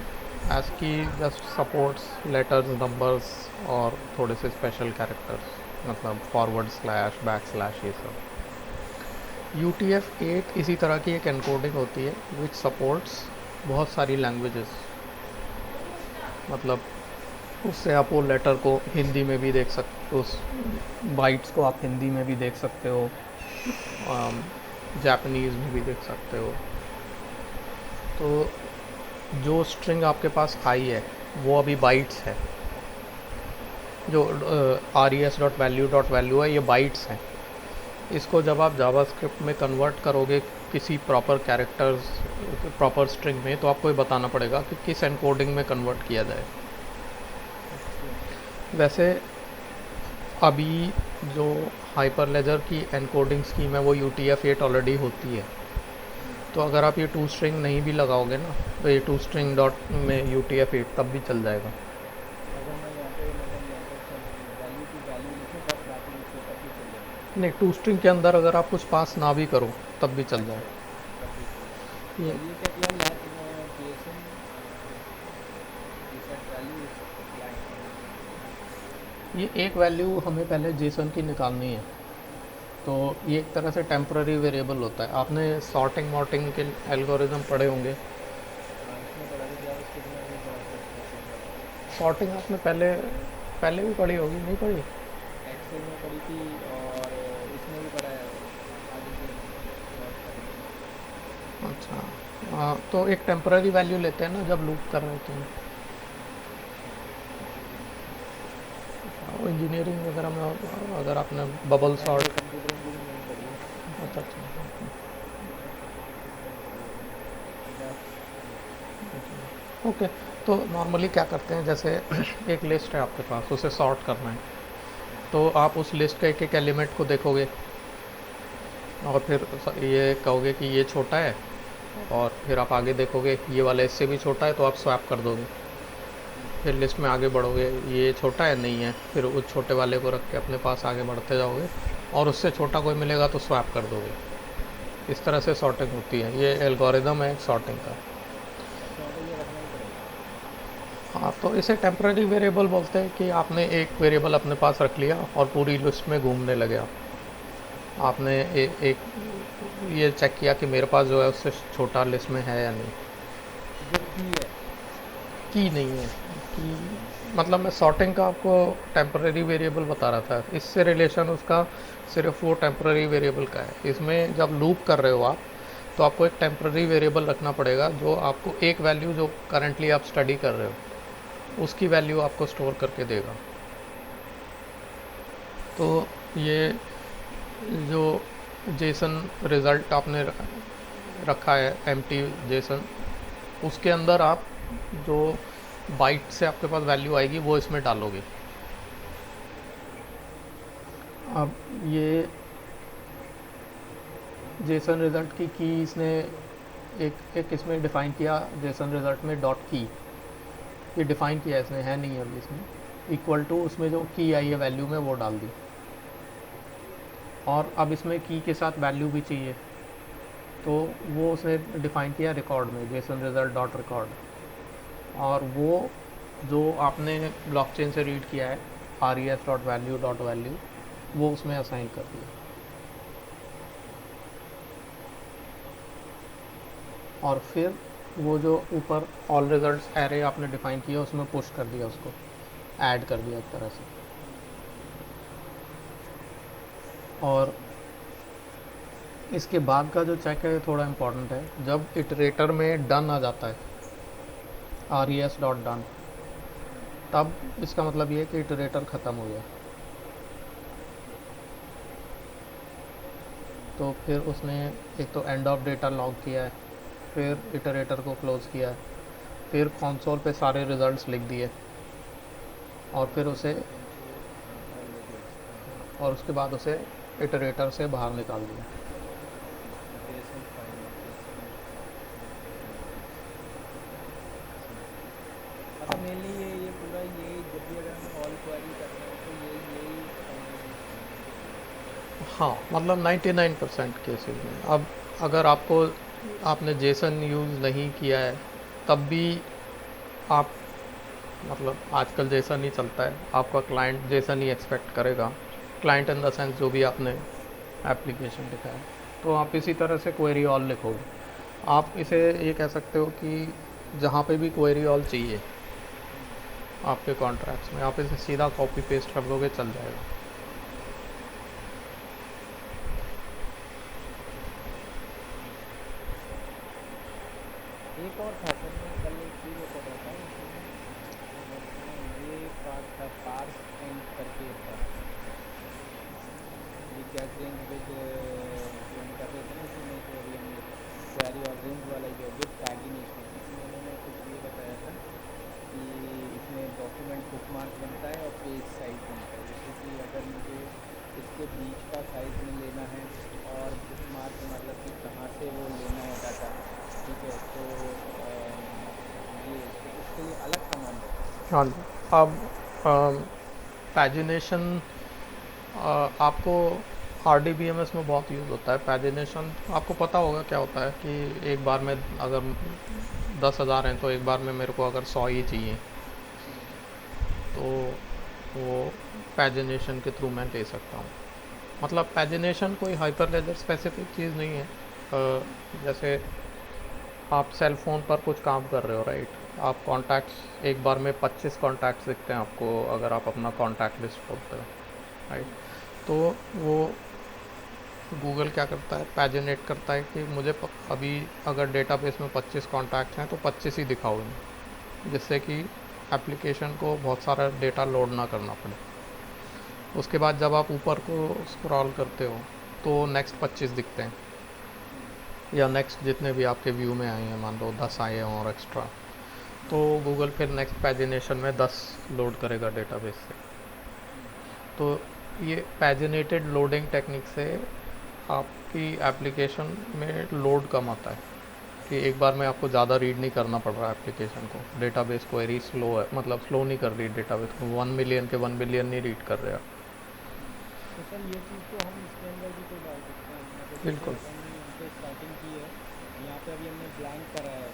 ASCII just supports letters, numbers और थोड़े से स्पेशल कैरेक्टर्स, मतलब फॉरवर्ड स्लैश बैक स्लैश ये सब। UTF-8 इसी तरह की एक एनकोडिंग होती है विच सपोर्ट्स बहुत सारी लैंग्वेजेस, मतलब उससे आप वो लेटर को हिंदी में भी देख सकते हो, उस बाइट्स को आप हिंदी में भी देख सकते हो, जापानीज़ में भी देख सकते हो। तो जो स्ट्रिंग आपके पास आई है वो अभी बाइट्स है, जो res.value.value है ये बाइट्स हैं। इसको जब आप जावास्क्रिप्ट में कन्वर्ट करोगे किसी प्रॉपर कैरेक्टर्स प्रॉपर स्ट्रिंग में, तो आपको ये बताना पड़ेगा कि किस एनकोडिंग में कन्वर्ट किया जाए। अच्छा वैसे अभी जो हाइपरलेजर की एनकोडिंग स्कीम है वो UTF-8 ऑलरेडी होती है, तो अगर आप ये टू स्ट्रिंग नहीं भी लगाओगे ना तो ये टू स्ट्रिंग डॉट में UTF-8 तब भी चल जाएगा। अगर मैं यहाँ पे मतलब यहाँ पे सर वैल्यू टू वैल्यू लिखूँ बट बाकी लिखूँ तब भी चल जाएगा? नहीं, टू स्ट्रिंग के अंदर अगर आप कुछ पास ना भी करो तब भी चल अच्छा जाए। तब भी चल जाएगा। ये और ये क्या किया let JSON reset value is blank? ये एक वैल्यू हमें पहले जेसन की निकालनी है, तो ये एक तरह से टेम्पररी वेरिएबल होता है। आपने सॉर्टिंग वॉर्टिंग के एल्गोरिदम पढ़े होंगे। हाँ इसमें पढ़ा था जावास्क्रिप्ट में भी पढ़ा था सॉर्टिंग वाला। सॉर्टिंग आपने पहले पहले भी पढ़ी होगी, नहीं पढ़ी? एक्सेल में पढ़ी थी और इसमें भी पढ़ा है आर्टिकल में सॉर्ट करने का। अच्छा, तो एक टेम्पररी वैल्यू लेते हैं ना जब लूप कर रहे होते हैं। अच्छा टेम्परेरी वैल्यू। इंजीनियरिंग वगैरह में अगर आपने बबल मैंने तो सॉर्ट। कंप्यूटर इंजीनियरिंग करी है। अच्छा अच्छा। मैंने कंप्यूटर इंजीनियरिंग करी है तो ओके। तो नॉर्मली क्या करते हैं, जैसे एक लिस्ट है आपके पास, उसे सॉर्ट करना है, तो आप उस लिस्ट के एक एक एलिमेंट को देखोगे और फिर ये कहोगे कि ये छोटा है, और फिर आप आगे देखोगे ये वाला इससे भी छोटा है तो आप स्वैप कर दोगे। फिर लिस्ट में आगे बढ़ोगे, ये छोटा है नहीं है, फिर उस छोटे वाले को रख के अपने पास आगे बढ़ते जाओगे और उससे छोटा कोई मिलेगा तो स्वैप कर दोगे। इस तरह से सॉर्टिंग होती है, ये एल्गोरिदम है सॉर्टिंग का। अच्छा मतलब ये रखना ही पड़ेगा। हाँ, तो इसे टेम्पररी वेरिएबल बोलते हैं कि आपने एक वेरिएबल अपने पास रख लिया और पूरी लिस्ट में घूमने लगे आप। आपने एक ये चेक किया कि मेरे पास जो है उससे छोटा लिस्ट में है या नहीं। जो की है। की नहीं है कि, मतलब मैं सॉर्टिंग का आपको टेम्पररी वेरिएबल बता रहा था, इससे रिलेशन उसका सिर्फ वो टेम्पररी वेरिएबल का है। इसमें जब लूप कर रहे हो आप, तो आपको एक टेम्पररी वेरिएबल रखना पड़ेगा जो आपको एक वैल्यू जो करंटली आप स्टडी कर रहे हो उसकी वैल्यू आपको स्टोर करके देगा। तो ये जो जेसन रिज़ल्ट आपने रखा है एम्प्टी जेसन, उसके अंदर आप जो बाइट से आपके पास वैल्यू आएगी वो इसमें डालोगे। अब ये जेसन रिज़ल्ट की इसने एक इसमें डिफ़ाइन किया, जेसन रिज़ल्ट में डॉट की, ये डिफ़ाइन किया इसने, है नहीं अभी इसमें, इक्वल टू उसमें जो की आई है वैल्यू में वो डाल दी। और अब इसमें की के साथ वैल्यू भी चाहिए, तो वो उसने डिफ़ाइन किया रिकॉर्ड में, जेसन रिज़ल्ट डॉट रिकॉर्ड। और वो जो आपने ब्लॉकचेन से रीड किया है R E S dot value dot value, वो उसमें असाइन कर दिया। और फिर वो जो ऊपर ऑल रिजल्ट्स एरे आपने डिफाइन किया उसमें पुश कर दिया, उसको ऐड कर दिया एक तरह से। और इसके बाद का जो चेक है थोड़ा इम्पोर्टेंट है, जब इटरेटर में डन आ जाता है R E S dot done, तब इसका मतलब ये है कि इटरेटर ख़त्म हो गया। तो फिर उसने एक तो एंड ऑफ डेटा लॉग किया है, फिर इटरेटर को क्लोज़ किया है, फिर कंसोल पे सारे रिजल्ट्स लिख दिए, और फिर उसे, और ले दिया उसको। और उसके बाद उसे इटरेटर से बाहर निकाल दिया। जेसन फाइल जेसन समझ गया। मतलब मेनली ये पूरा ये जब भी अगर हमें ऑल क्वेरी करना हो तो यही फंक्शनलिस्ट होंगे जो चाहिए। हाँ, मतलब 99% केसेस में। अब अगर आपको, आपने जेसन यूज़ नहीं किया है तब भी आप, मतलब आजकल जेसन ही चलता है, आपका क्लाइंट जेसन ही एक्सपेक्ट करेगा, क्लाइंट इन द सेंस जो भी आपने एप्लीकेशन लिखा है, तो आप इसी तरह से क्वेरी ऑल लिखोगे। आप इसे ये कह सकते हो कि जहाँ पे भी क्वेरी ऑल चाहिए आपके कॉन्ट्रैक्ट्स में, आप इसे सीधा कॉपी पेस्ट कर दोगे, चल जाएगा। एक और था सर, मैं कल एक चीज़ और पढ़ रहा था उसमें, ये पार्ट था पार्स एंड करके था। ये गेट रेंज विद जो हम कर रहे थे ना इसी में, जो अभी हम क्वेरी और रेंज वाला जो विद पैगिनेशन, इसमें उन्होंने कुछ ये बताया था कि इसमें डॉक्यूमेंट बुकमार्क बनता है और पेज साइज बनता है। जैसे कि अगर मुझे इसके बीच का साइज़ में लेना है और बुकमार्क मतलब कि कहाँ से वो लेना है डाटा, ठीक है, तो ये तो उसके लिए अलग कमांड है। हाँ जी। अब पैजिनेशन आपको R D B M S में बहुत यूज़ होता है। पैजिनेशन आपको पता होगा क्या होता है कि एक बार में अगर 10,000 हैं तो एक बार में मेरे को अगर 100 ही चाहिए, तो वो पैजिनेशन के थ्रू मैं ले सकता हूँ। मतलब पैजिनेशन कोई हाइपर लेजर स्पेसिफिक चीज़ नहीं है। जैसे आप सेल फ़ोन पर कुछ काम कर रहे हो, राइट, आप कॉन्टैक्ट्स, एक बार में 25 कॉन्टैक्ट्स दिखते हैं आपको अगर आप अपना कॉन्टैक्ट लिस्ट खोलते हो, राइट। तो वो गूगल क्या करता है, पैजिनेट करता है कि मुझे अभी अगर डेटाबेस में 25 कॉन्टैक्ट्स हैं तो 25 ही दिखाओ इन्हें, जिससे कि एप्लीकेशन को बहुत सारा डेटा लोड ना करना पड़े। उसके बाद जब आप ऊपर को स्क्रॉल करते हो तो नेक्स्ट 25 दिखते हैं, या नेक्स्ट जितने भी आपके व्यू में आए हैं, मान लो 10 आए हैं और एक्स्ट्रा, तो गूगल फिर नेक्स्ट पैजिनेशन में 10 लोड करेगा डेटाबेस से। तो ये पैजिनेटेड लोडिंग टेक्निक से आपकी एप्लीकेशन में लोड कम आता है, कि एक बार में आपको ज़्यादा रीड नहीं करना पड़ रहा है एप्लीकेशन को। डेटाबेस क्वेरी स्लो है, मतलब स्लो नहीं कर रही डेटाबेस को, 1 मिलियन के 1 बिलियन नहीं रीड कर रहे आप। तो सर ये चीज़ तो हम इसके अंदर भी तो डाल सकते हैं, मतलब जैसे बिल्कुल। अपन ने यहाँ पे स्टार्टिंग की है, यहाँ पे अभी हमने ब्लैंक करा है,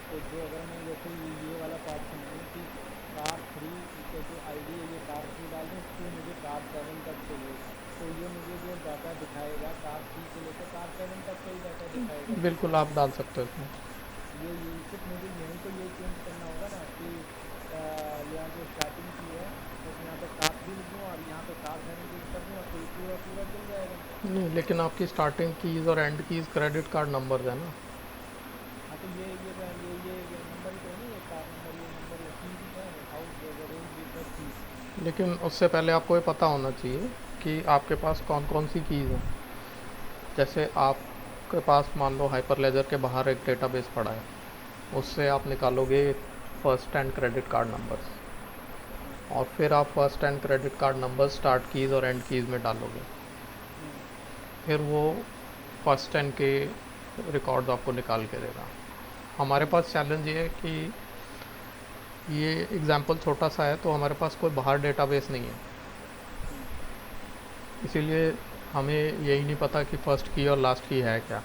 तो जो अगर मैं जैसे ये वाला पार्ट समझूँ कि कार थ्री का जो आईडी है ये कार थ्री डाल दूँ, टू मुझे कार सेवन तक चाहिए, तो ये मुझे जो डाटा दिखाएगा कार थ्री से लेकर कार सेवन तक का ही डाटा दिखाएगा। बिल्कुल आप डाल सकते हो इसमें। ये सिर्फ मुझे यहीं पे ये चेंज करना होगा ना कि यहाँ जो स्टार्टिंग की है बस यहाँ पे कार थ्री लिख दूँ और यहाँ पे कार सेवन यूज़ कर दूँगा, तो ये पूरा पूरा चल जाएगा। नहीं, लेकिन आपकी स्टार्टिंग कीज़ और and keys credit card number है ना। हाँ तो ये नंबर ही तो है ना, ये कार नंबर, ये नंबर, ये की है house range with the keys. लेकिन उससे पहले आपको ये पता होना चाहिए कि आपके पास कौन कौन सी कीज़ हैं। जैसे आपके पास मान लो हाइपर लेजर के बाहर एक डेटाबेस पड़ा है, उससे आप निकालोगे first and credit card numbers, और फिर आप first and credit card number start keys और एंड कीज़ में डालोगे, फिर वो फर्स्ट एंड के रिकॉर्ड्स आपको निकाल के देगा। हमारे पास चैलेंज ये है कि ये एग्ज़ाम्पल छोटा सा है, तो हमारे पास कोई बाहर डेटाबेस नहीं है, इसीलिए हमें यही नहीं पता कि फ़र्स्ट की और लास्ट की है क्या,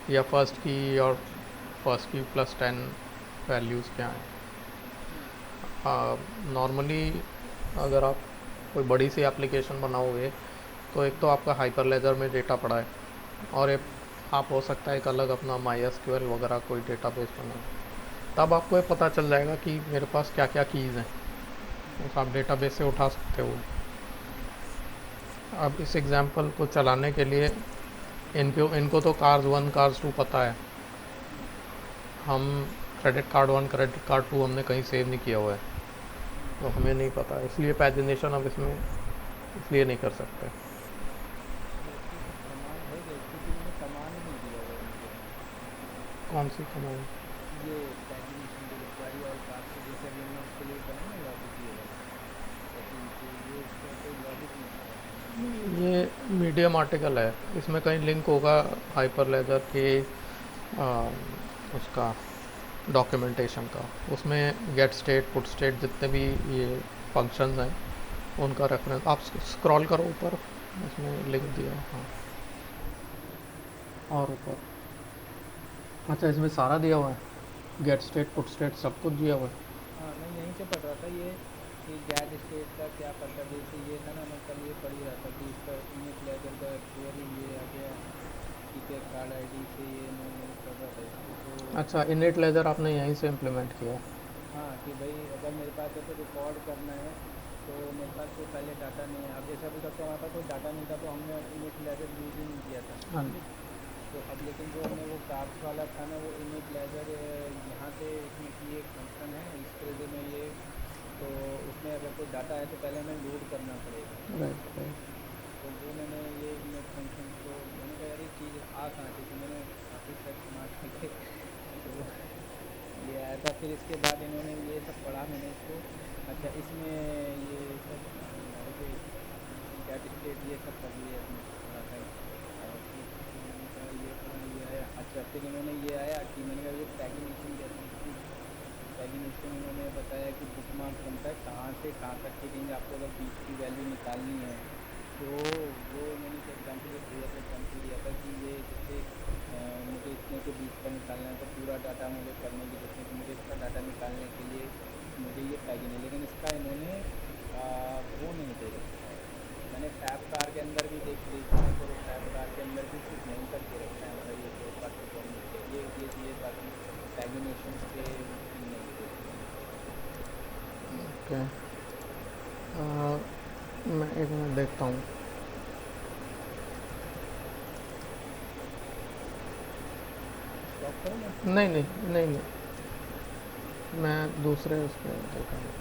या फर्स्ट की और फर्स्ट की प्लस 10 वैल्यूज़ क्या हैं। नॉर्मली अगर आप कोई बड़ी सी एप्लीकेशन बनाओगे तो एक तो आपका हाइपर लेजर में डेटा पड़ा है, और एक आप हो सकता है एक अलग अपना MySQL वगैरह कोई डेटाबेस बनाओ, तब आपको ये पता चल जाएगा कि मेरे पास क्या क्या कीज़ हैं, तो आप डेटाबेस से उठा सकते हो। अब इस एग्ज़ाम्पल को चलाने के लिए इनको तो कार्स 1 कार्स 2 पता है, हम क्रेडिट कार्ड 1 क्रेडिट कार्ड 2 हमने कहीं सेव नहीं किया हुआ है, तो हमें नहीं पता, इसलिए पैजिनेशन अब इसमें इसलिए नहीं कर सकते। तो इसकी कुछ कमांड है क्या, क्योंकि मैंने कमांड नहीं दिया हुआ है इनको। कौन सी कमांड? ये पैगिनेशन के लिए क्वेरी और कार से, जैसे अभी हमने उसके लिए बनाया ना लॉजिक ये वाला, तो ये इसका कोई लॉजिक नहीं है इसमें। ये मीडियम आर्टिकल है, इसमें कहीं लिंक होगा हाइपर लेजर के उसका डॉक्यूमेंटेशन का, उसमें गेट स्टेट पुट स्टेट जितने भी ये फंक्शंस हैं उनका रेफरेंस आप स्क्रॉल करो ऊपर, इसमें लिंक दिया। हाँ, और ऊपर, अच्छा इसमें सारा दिया हुआ है, गेट स्टेट पुट स्टेट सब कुछ दिया हुआ है। हाँ मैं यहीं से पढ़ रहा था ये कि गैट स्टेट का क्या पता, जैसे ये था ना, मैं कल ये पढ़ ही रहा था कि इसका इमेज लेजर का क्वेरी ये आ गया, ठीक है, कार्ड आईडी से ये मैं कर रहा था इसको तो। अच्छा, इनिट लेजर आपने यहीं से इम्प्लीमेंट किया है। हाँ कि भाई अगर मेरे पास जैसे रिकॉर्ड करना है तो मेरे पास कोई पहले डाटा नहीं है, अब जैसे अभी तक तो हमारे पास कोई डाटा नहीं था तो हमने इमेज लेजर यूज़ ही नहीं किया था। हाँ। तो अब लेकिन जो हमने वो कार्ड्स वाला था ना, वो इमेज लेजर यहाँ पे इसमें की एक फंक्शन है इस क्रेडिट में ये, तो उसमें अगर कोई डाटा है तो पहले हमें लोड करना पड़ेगा। Right right. तो वो मैंने ये इमेज फंक्शन को मैंने कहा यार ये चीज़ आ कहाँ थी, तो मैंने काफ़ी सर्च मार करके तो ये आया था। फिर इसके बाद इन्होंने ये सब पढ़ा मैंने इसको, अच्छा इसमें ये सब आगे गेट स्टेट ये सब पढ़ लिया इसमें पढ़ा था। और फिर मैंने कहा ये पढ़ा ये आया, अच्छा फिर इन्होंने ये आया कि मैंने कहा ये पैगिनेशन कैसे की, तो पैगिनेशन इन्होंने बताया कि बुक मार्क बनता है कहाँ से कहाँ तक की रेंज, आपको अगर बीच की वैल्यू निकालनी है तो वो मैंने एग्जाम्पल एक दिया था, एग्जाम्पल दिया था कि ये जैसे मुझे इतने के बीच का निकालना है तो पूरा डाटा मुझे करने की जैसे कि मुझे इसका डाटा निकालने के लिए मुझे ये पैगिन है, लेकिन इसका इन्होंने वो नहीं दे रखा है। मैंने टैब कार के अंदर भी देखा है तो टैब कार के अंदर भी सिर्फ यहीं तक दे रखा है, मतलब ये जो बाकी फॉर्मेट के ये दिए, बाकी पैगिनेशन के नहीं दे रखे हैं। ओके, मैं एक मिनट देखता हूँ। स्टॉप करूँ मैं? नहीं नहीं नहीं नहीं, मैं दूसरे उस पर देखा हूँ।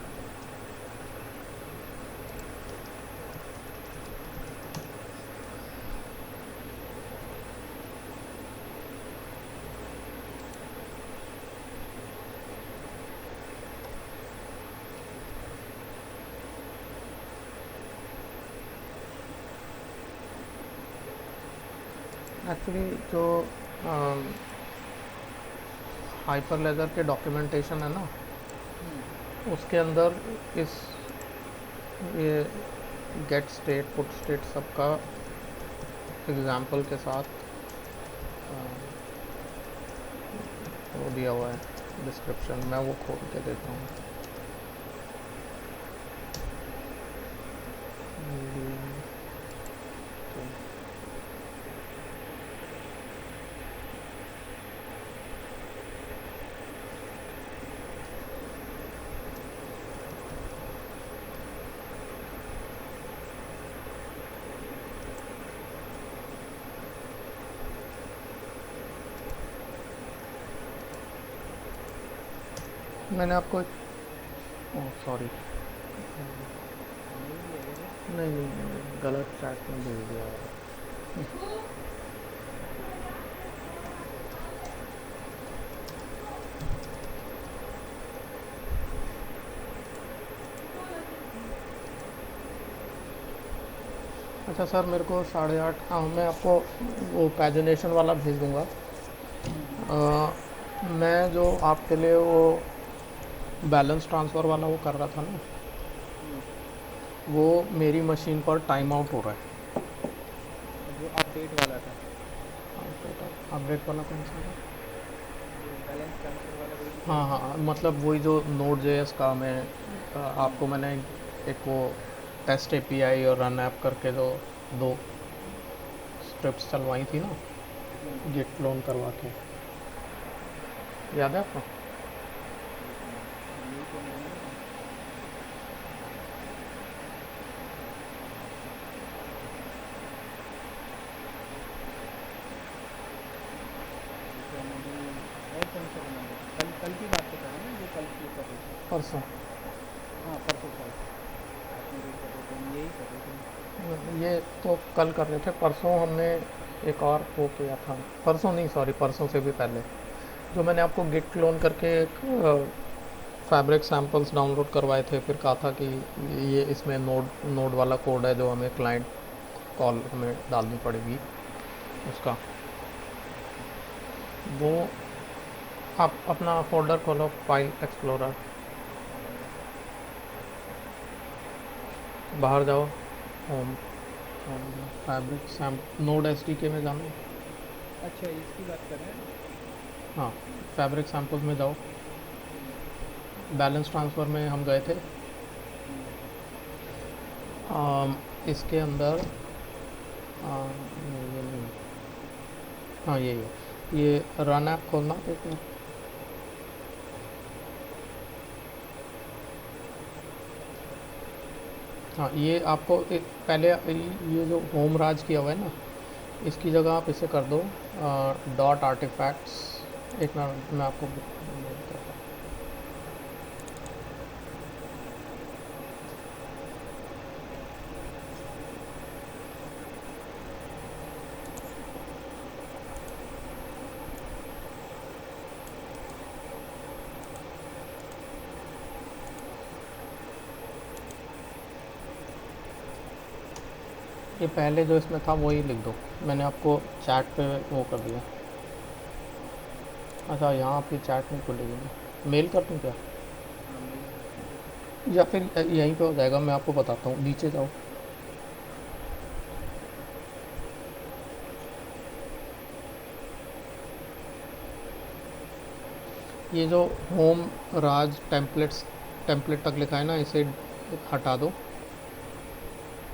एक्चुअली जो हाइपर लेजर के डॉक्यूमेंटेशन है ना, उसके अंदर इस ये गेट स्टेट पुट स्टेट सबका एग्जाम्पल के साथ वो दिया हुआ है डिस्क्रिप्शन। मैं वो खोल के देता हूँ। मैंने आपको सॉरी नहीं नहीं नहीं, गलत चैट में भेज दिया है। अच्छा सर, मेरे को 8:30, हाँ मैं आपको वो पैजिनेशन वाला भेज दूंगा। मैं जो आपके लिए वो बैलेंस ट्रांसफ़र वाला वो कर रहा था ना, वो मेरी मशीन पर टाइम आउट हो रहा है। जो अपडेट वाला था, अपडेट वाला कौन सा है? जो बैलेंस ट्रांसफर वाला वही दिखा हाँ रहा हाँ, मतलब वही जो नोड जेएस का मैं आपको मैंने एक वो टेस्ट एपीआई और रन ऐप करके जो 2 स्क्रिप्ट्स चलवाई थी ना, गिट क्लोन करवा के, याद है आपको? एक मिनट, यही तो नहीं है। तो मैंने और कौन सा बनाया था? कल कल की बात बता रहे हैं ना, जो कल की कर रहे थे। परसों। हाँ परसों सॉरी, आपने जो कर रहे थे हम यही कर रहे थे। ये तो कल कर रहे थे, परसों हमने एक और वो किया था। परसों नहीं, सॉरी, परसों से भी पहले जो मैंने आपको गिट क्लोन करके एक फैब्रिक सैम्पल्स डाउनलोड करवाए थे, फिर कहा था कि ये इसमें नोड नोड वाला कोड है जो हमें क्लाइंट कॉल हमें डालनी पड़ेगी उसका। वो आप अपना फोल्डर खोलो, फाइल एक्सप्लोरर, बाहर जाओ, home, fabric Sam node SDK में जाना। अच्छा इसकी बात कर रहे हैं। हाँ, फैब्रिक सैम्पल्स में जाओ। हम्म, बैलेंस ट्रांसफ़र में हम गए थे। हम्म, इसके अंदर ये नहीं, हाँ यही है। ये रन ऐप खोलना एक मिनट। हाँ, ये आपको एक पहले ये जो होम राज किया हुआ है ना, इसकी जगह आप इसे कर दो डॉट आर्टिफैक्ट्स। एक मिनट मैं आपको ये पहले जो इसमें था वही लिख दो। मैंने आपको चैट पे वो कर दिया। अच्छा, यहाँ आपकी चैट नहीं खुलेगी, मेल कर दूँ क्या? हाँ मेल कर दीजिए। या फिर यहीं पे हो जाएगा, मैं आपको बताता हूँ, नीचे जाओ। ये जो होम राज टेम्पलेट तक लिखा है ना, इसे हटा दो।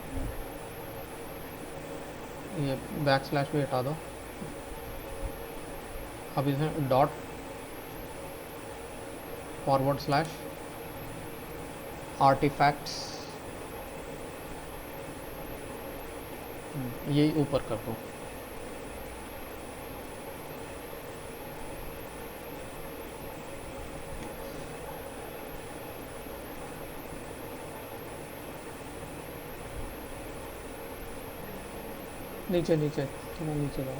हम्म, ये बैक स्लैश भी हटा दो। अब इसे डॉट फॉरवर्ड स्लैश आर्टिफैक्ट्स ये ऊपर कर दो। नीचे नीचे, थोड़ा नीचे जाओ।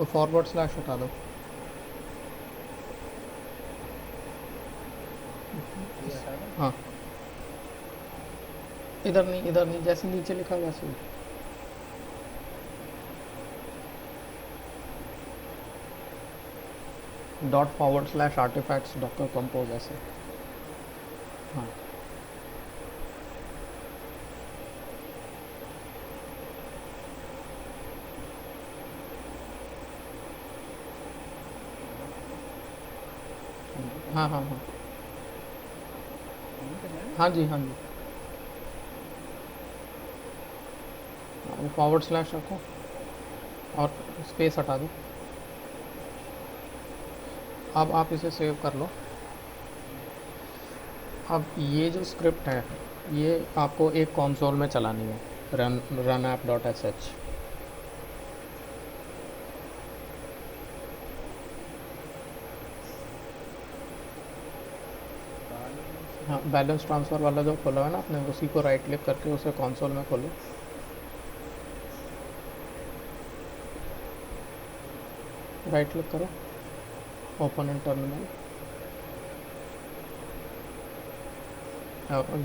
फॉरवर्ड स्लैश हटा दो। ये हटा दूँ? हाँ, इधर नहीं, इधर नहीं, जैसे नीचे लिखा वैसे ही। Dot forward slash artifacts docker compose ऐसे। हाँ हाँ हाँ हाँ यही करना है ना? हाँ जी, हाँ जी। वो फॉरवर्ड स्लैश रखो और स्पेस हटा दो। अब आप इसे सेव कर लो। अब ये जो स्क्रिप्ट है, ये आपको एक कंसोल में चलानी है, run app dot S H. Balance हाँ, बैलेंस ट्रांसफ़र वाला जो खोला है ना आपने, उसी को राइट क्लिक करके उसे कंसोल में खोलो। राइट क्लिक करो, ओपन इन टर्मिनल,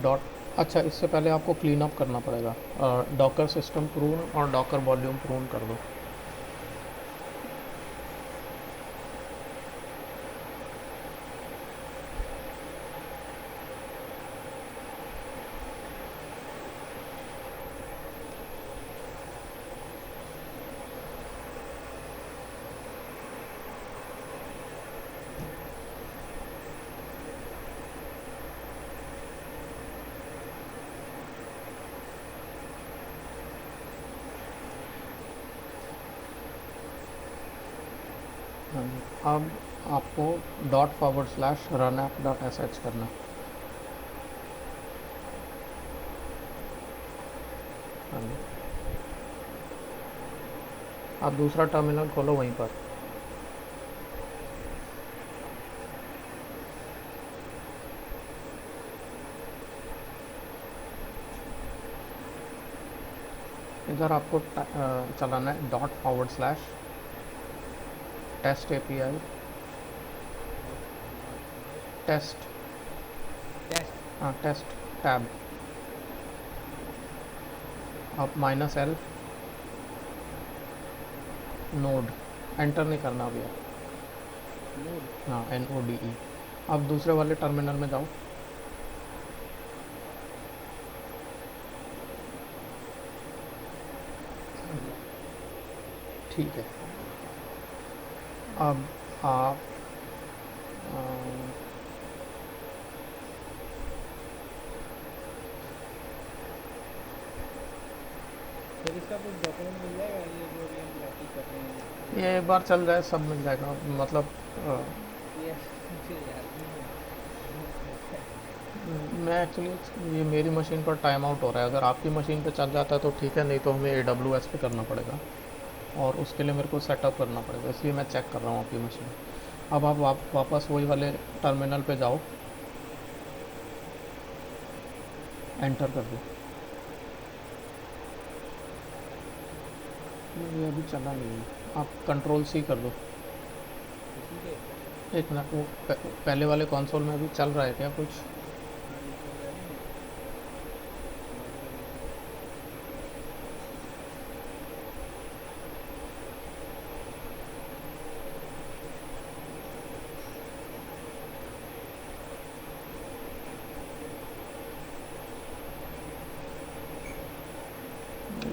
डॉट। अच्छा, इससे पहले आपको क्लीन अप करना पड़ेगा। डॉकर सिस्टम प्रून और डॉकर वॉल्यूम प्रून कर दो। हाँ जी। अब आपको dot forward slash run app dot S H करना है। हाँ जी। आप दूसरा टर्मिनल खोलो वहीं पर। इधर आपको चलाना है dot forward slash test A P I. Dot forward slash test, test. हाँ टेस्ट टैब। अब माइनस एल नोड, एंटर नहीं करना अभी आप। नोड। हाँ, एन ओ डी ई। अब दूसरे वाले टर्मिनल में जाओ। हो गया। ठीक है। अब आप अ, फिर इसका कुछ डॉक्यूमेंट मिल जाएगा, ये जो भी हम प्रैक्टिस कर रहे हैं ये एक बार चल जाए सब मिल जाएगा, मतलब ये मुझे याद नहीं है, बहुत रहता है। मैं एक्चुअली ये मेरी मशीन पर टाइम आउट हो रहा है। अगर आपकी मशीन पे चल जाता है तो ठीक है, नहीं तो हमें ए डब्ल्यू एस पे करना पड़ेगा और उसके लिए मेरे को सेटअप करना पड़ेगा, इसलिए मैं चेक कर रहा हूँ आपकी मशीन। अब आप वापस वही वाले टर्मिनल पे जाओ, एंटर कर दो। ये अभी चला नहीं है, आप कंट्रोल सी कर दो। इसी के। एक मिनट, वो पहले वाले कंसोल में अभी चल रहा है क्या कुछ? हाँ जी चल रहा है ना, लॉग इन हो गया।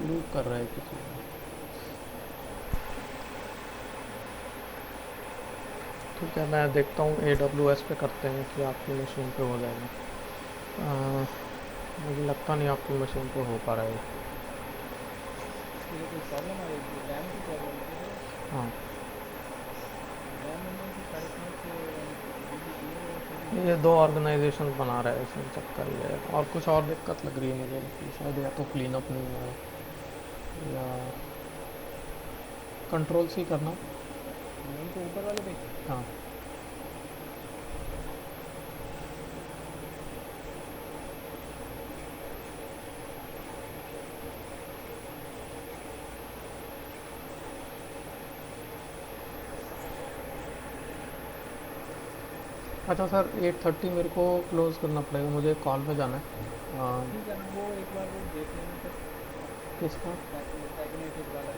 लूप कर रहा है किसी। ठीक है, मैं देखता हूँ ए डब्ल्यू एस पे करते हैं कि आपकी मशीन पे हो जाएगा। अ, मुझे लगता नहीं आपकी मशीन पे हो पा रहा है। इसके लिए कोई प्रॉब्लम आ रही थी, रैम की प्रॉब्लम थी क्या? हाँ, रैम मैंने तो 5.5 GB दिए हुए हैं, फिर भी ये नहीं दो चल रहा। ऑर्गेनाइजेशन बना रहा है, इसमें चक्कर ये है। और कुछ और दिक्कत लग रही है मुझे कि शायद या तो क्लीन अप नहीं हुआ है या कंट्रोल सी करना। यहीं पे ऊपर वाले पे। हाँ, अच्छा सर, 8:30 मेरे को क्लोज़ करना पड़ेगा, मुझे कॉल में जाना है। ठीक है ना, वो एक बार वो देख लेना फिर, किसका? पैगिनेटेड वाला।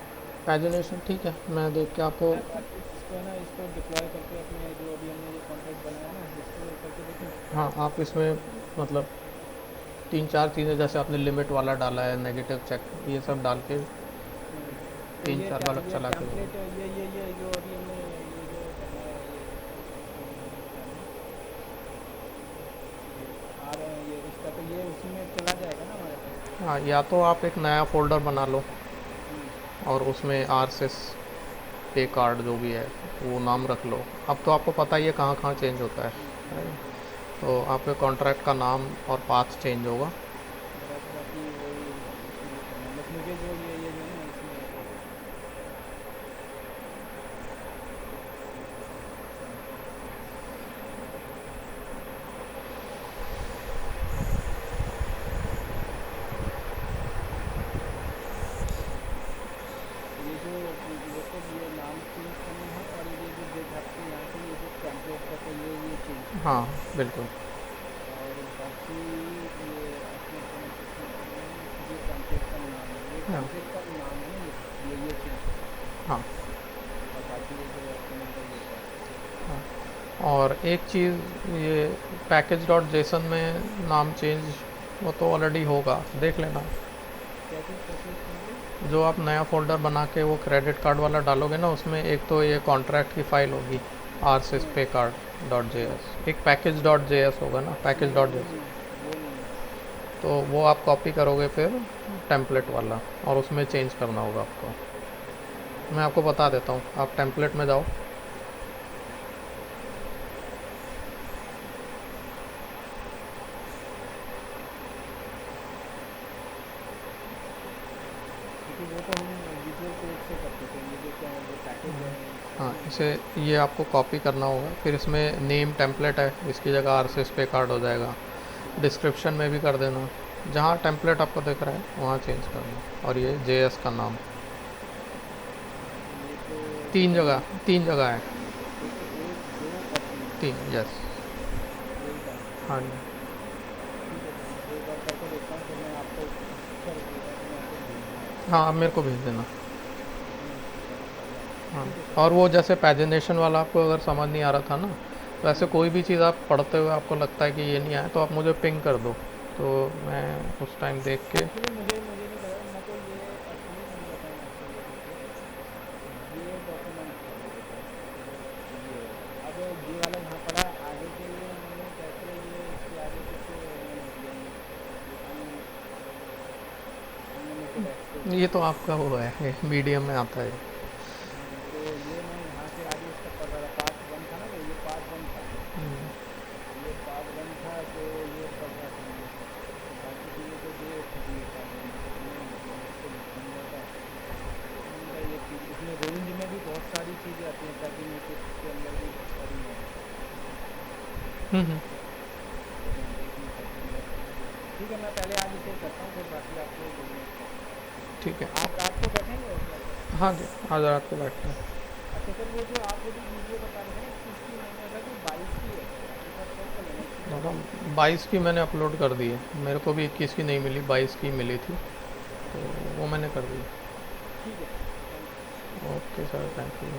पैजिनेशन, ठीक है, मैं देख के आपको। मैं बाकी इसको है ना, इसको डिप्लॉय करके अपने जो अभी हमने जो कॉन्ट्रैक्ट बनाया ना, इसको करके देखूँ। हाँ, आप इसमें मतलब 3-4 चीज़ें, जैसे आपने लिमिट वाला डाला है, नेगेटिव चेक, ये सब डाल के तो तीन ये चार क्या, बार ये चला के देखो। टेम्पलेट, ये जो अभी हमने ये जो बनाया है, ये इसको क्या नाम है, ये ये इसका, तो ये उसी में चला जाएगा ना हमारे पास। हाँ, या तो आप एक नया फ़ोल्डर बना लो हम्म, और उसमें आरसिस पे कार्ड जो भी है वो नाम रख लो। अब तो आपको पता ही है कहाँ कहाँ चेंज होता है। हम्म। तो आपके कॉन्ट्रैक्ट का नाम और पाथ चेंज होगा। बस बाकी वही उसी में करना है। बस मुझे जो ये जो है ना इसमें ये जो ये सब ये नाम चेंज करने हैं, और ये जो देख आपके यहाँ से ये जो टेम्पलेट का, तो ये चेंज करना हाँ, है। बिल्कुल। और बाकी ये अपने कनेक्शन में ये टेम्पलेट का नाम है, ये हाँ, टेम्पलेट का नाम है ना, ये चेंज करना है। हाँ, और बाकी ये जो अपने का ये प्रोसेस है। हाँ। और एक चीज़, ये पैकेज डॉट जेसन में नाम चेंज वो तो ऑलरेडी होगा, देख लेना। क्या चीज़ कैसे मतलब? जो आप नया फ़ोल्डर बना के वो क्रेडिट कार्ड वाला डालोगे ना, उसमें एक तो ये कॉन्ट्रैक्ट की फ़ाइल होगी, आरसिस हाँ पे कार्ड डॉट जे हाँ। एस, एक पैकेज डॉट जे एस होगा ना, पैकेज नहीं डॉट जे वो एस। नहीं है, वो नहीं है। तो वो आप कॉपी करोगे फिर टेम्पलेट वाला, और उसमें चेंज करना होगा आपको। मैं आपको बता देता हूँ, आप टेम्पलेट में जाओ। क्योंकि वो तो हम विजुअल कोड से करते थे, ये जो क्या जो पैकेज है इसको हाँ, नहीं इसे, करते। ये आपको कॉपी करना होगा, फिर इसमें नेम टेम्पलेट है, इसकी जगह आरसिस पे कार्ड हो जाएगा। डिस्क्रिप्शन में भी कर देना, जहाँ टेम्पलेट आपको दिख रहा है वहाँ चेंज करना, और ये जे एस का नाम। ये तो तीन अभी जगह, तीन जगह है। एक एक दो और तीन, तीन, यस। यही डालना है। हाँ जी। ठीक है, तो मैं एक बार करके देखता हूँ, फिर मैं आपको कर देगा तो मैं आपको भेज दूँगा। हाँ, आप मेरे को भेज देना। तो मैं इसको कर लेता हूँ। हाँ, ठीक है सर। और वो जैसे पैजिनेशन वाला आपको अगर समझ नहीं आ रहा था ना, तो ऐसे कोई भी चीज़ आप पढ़ते हुए आपको लगता है कि ये नहीं आया, तो आप मुझे पिंग कर दो, तो मैं उस टाइम देख के। एक्चुअली मुझे नहीं पता, मैं तो ये एक्चुअली मैं बताऊँ आपको ये देखिए, ये डॉक्यूमेंट था मेरे पास, ये वाला। अब ये वाला यहाँ पड़ा, आगे के लिए मैंने कैसे ये इसके आगे कुछ मैंने दिया नहीं है, ये अनलिमिटेड एक्सेस। ये तो आपका वो है, मीडियम में आता है। हाँ, तो ये मैं यहाँ से आगे इसका पढ़ रहा था, पार्ट वन था ना, वो ये पार्ट वन था, ये पार्ट वन था, तो ये पढ़ रहा था मैं। तो बाकी चीज़ें तो दे रखी थी पैगिनेटेड में, तो मैं इसको भूल रहा था। तो मैंने कहा ये चीज़ इसमें रेंज में भी बहुत सारी चीज़ें आती हैं, पैगिनेटेड के अंदर भी बहुत सारी हैं, तो मैं देख नहीं पाता हूँ बस। ठीक है, मैं पहले आज इसे करता हूँ, फिर बाकी आपको भेजने का। ठीक है। आप रात को बैठेंगे क्या सर? हाँ जी, आज रात को बैठते हैं। अच्छा सर, वो जो आप वो जो वीडियो बता रहे थे ना, 21 की, मैंने ऐसा कि 22 की है, आपके पास चेक कर लेना, 21 वाली। मतलब 22 की मैंने अपलोड कर दी है, मेरे को भी 21 की नहीं मिली, 22 की मिली थी, तो वो मैंने कर दी। ठीक है sir, thank you. Okay sir, thank you.